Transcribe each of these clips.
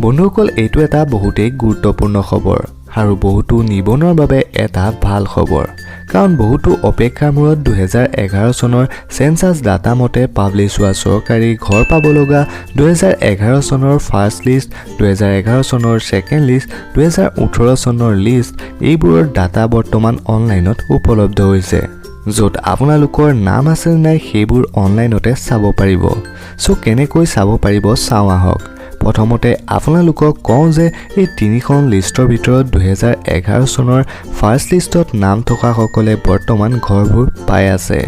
বন্ধুসকল এইটো এটা বহুতেই গুৰুত্বপূৰ্ণ খবৰ আৰু বহুতো নিবনুৱাৰ বাবে এটা ভাল খবৰ কাৰণ বহুতো অপেক্ষাৰ মূৰত 2011 চনৰ সেন্সাস ডাটা মতে পাব্লিছ হোৱা চৰকাৰী ঘৰ পাব লগা 2011 চনৰ ফাৰ্ষ্ট লিষ্ট 2011 চনৰ সেকেন্ড লিষ্ট 2018 চনৰ লিষ্ট এইবোৰৰ ডাটা বৰ্তমান অনলাইনত উপলব্ধ হৈছে য'ত আপোনালোকৰ নাম আছে নাই সেইবোৰ অনলাইনতে চাব পাৰিব সো কেনেকৈ চাব পাৰিব চাও আহক প্ৰথমতে আপোনালোকক কওঁ যে এই তিনিখন লিষ্টৰ ভিতৰত 2011 চনৰ ফাৰ্ষ্ট লিষ্টত নাম থকা সকলে বৰ্তমান ঘৰবোৰ পাই আছে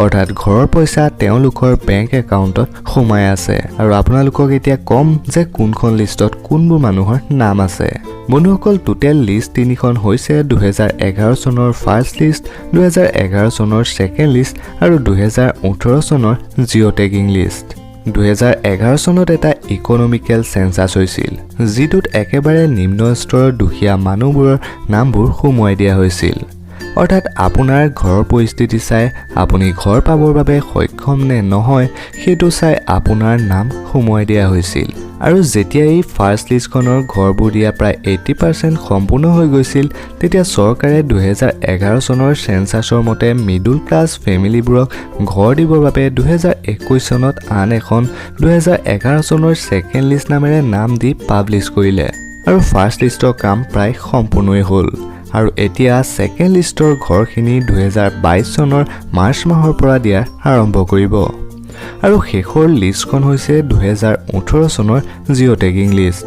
অৰ্থাৎ ঘৰৰ পইচা তেওঁলোকৰ বেংক একাউণ্টত সোমাই আছে আৰু আপোনালোকক এতিয়া কম যে কোনখন লিষ্টত কোনবোৰ মানুহৰ নাম আছে বন্ধুসকল টোটেল লিষ্ট তিনিখন হৈছে 2011 চনৰ ফাৰ্ষ্ট লিষ্ট 2011 চনৰ সেকেন্ড লিষ্ট আৰু 2018 চনৰ জিঅ' টেগিং লিষ্ট 2011 চনত এটা ইকোনমিক্যাল সেন্সাস হৈছিল যিটোত একেবাৰে নিম্ন স্তৰৰ দুখীয়া মানুহবোৰৰ নামবোৰ সোমোৱাই দিয়া হৈছিল অৰ্থাৎ আপোনাৰ ঘৰৰ পৰিস্থিতি চাই আপুনি ঘৰ পাবৰ বাবে সক্ষম নে নহয় সেইটো চাই আপোনাৰ নাম সোমোৱাই দিয়া হৈছিল আৰু যেতিয়া এই ফাৰ্ষ্ট লিষ্টখনৰ ঘৰবোৰ দিয়া প্ৰায় 80% সম্পূৰ্ণ হৈ গৈছিল তেতিয়া চৰকাৰে 2011 চনৰ সেন্সাসৰ মতে মিডল ক্লাছ ফেমিলিবোৰক ঘৰ দিবৰ বাবে 2021 চনত আন এখন 2011 চনৰ সেকেন্ড লিষ্ট নামেৰে নাম দি পাব্লিছ কৰিলে আৰু ফাৰ্ষ্ট লিষ্টৰ কাম প্ৰায় সম্পূৰ্ণই হ'ল আৰু এতিয়া সেকেন্ড লিষ্টৰ ঘৰখিনি 2022 চনৰ মাৰ্চ মাহৰ পৰা দিয়া আৰম্ভ কৰিব আৰু শেষৰ লিষ্টখন হৈছে 2018 চনৰ জিঅ' টেগিং লিষ্ট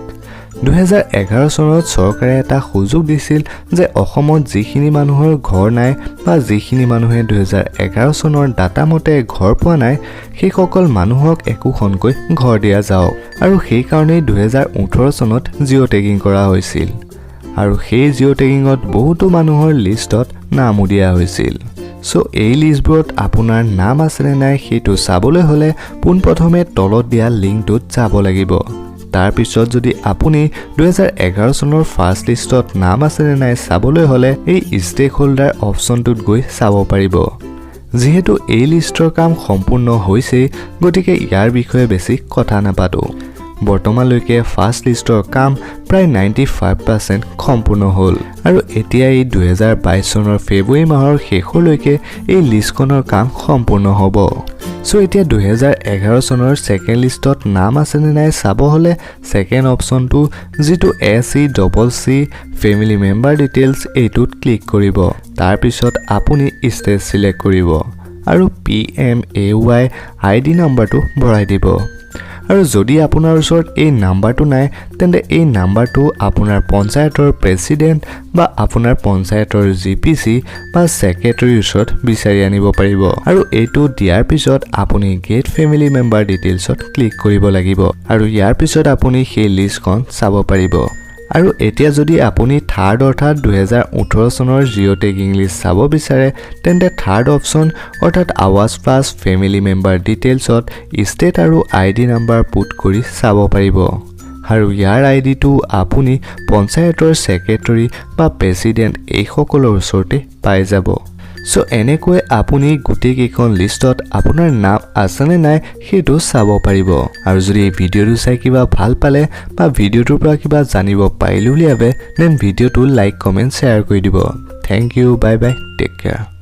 2011 চনত চৰকাৰে এটা সুযোগ দিছিল যে অসমত যিখিনি মানুহৰ ঘৰ নাই বা যিখিনি মানুহে 2011 চনৰ ডাটা মতে ঘৰ পোৱা নাই সেই সকল মানুহক একোখনকৈ ঘৰ দিয়া যাওক আৰু সেই কাৰণেই 2018 চনত জিঅ' টেগিং কৰা হৈছিল আৰু সেই জিঅ' টেগিঙত বহুতো মানুহৰ লিষ্টত নামো দিয়া হৈছিল সো এই লিষ্টবোৰত আপোনাৰ নাম আছে নে নাই সেইটো চাবলৈ হলে পোনপ্ৰথমে তলত দিয়া লিংকটোত যাব লাগিব তাৰ পিছত যদি আপুনি 2011 চনৰ ফাৰ্ষ্ট লিষ্টত নাম আছে নে নাই চাবলৈ হলে এই ষ্টেক হোল্ডাৰ অপচনটোত গৈ চাব পাৰিব যিহেতু এই লিষ্টৰ কাম সম্পূৰ্ণ হৈছে গতিকে ইয়াৰ বিষয়ে বেছি কথা নাপাতো বৰ্তমানলৈকে ফাৰ্ষ্ট লিষ্টৰ কাম প্ৰায় 95% সম্পূৰ্ণ হ'ল আৰু এতিয়া এই 2022 চনৰ ফেব্ৰুৱাৰী মাহৰ শেষলৈকে এই লিষ্টখনৰ কাম সম্পূৰ্ণ হ'ব সো এতিয়া 2011 চনৰ সেকেন্ড লিষ্টত নাম আছে নে নাই চাব হলে সেকেন্ড অপচনটো যিটো SECC ফেমিলি মেম্বাৰ ডিটেইলছ এইটোত ক্লিক কৰিব তাৰ পিছত আপুনি ষ্টেট সিলেক্ট কৰিব আৰু PMAY আইডি নাম্বাৰটো ভৰাই দিব আৰু যদি আপোনাৰ ওচৰত এই নাম্বাৰটো নাই তেন্তে এই নাম্বাৰটো আপোনাৰ পঞ্চায়তৰ প্ৰেসিডেন্ট বা আপোনাৰ পঞ্চায়তৰ GPC বা সেক্ৰেটাৰীৰ ওচৰত বিচাৰি আনিব পাৰিব আৰু এইটো দিয়াৰ পিছত আপুনি গেট ফেমিলি মেম্বাৰ ডিটেইলছত ক্লিক কৰিব লাগিব আৰু ইয়াৰ পিছত আপুনি সেই লিষ্টখন চাব পাৰিব আৰু এতিয়া যদি আপুনি থাৰ্ড অৰ্থাৎ 2018 চনৰ জিঅ' টেগিং লিষ্ট চাব বিচাৰে তেন্তে থাৰ্ড অপচন অৰ্থাৎ আৱাজ প্লাছ ফেমিলি মেম্বাৰ ডিটেইলছত ষ্টেট আৰু আইডি নাম্বাৰ পুট কৰি চাব পাৰিব আৰু ইয়াৰ আইডিটো আপুনি পঞ্চায়তৰ সেক্ৰেটাৰী বা প্ৰেসিডেন্ট এই সকলৰ ওচৰতে পাই যাব সো এনেকৈ আপুনি গুটি কেইখন লিষ্টত আপোনাৰ নাম আছে নে নাই সেইটো চাব পাৰিব আৰু যদি এই ভিডিঅ'টো চাই কিবা ভাল পালে বা ভিডিঅ'টোৰ পৰা কিবা জানিব পাৰিলে বুলি ভাবে দেন ভিডিঅ'টো লাইক কমেন্ট শেয়াৰ কৰি দিব thank you bye bye take care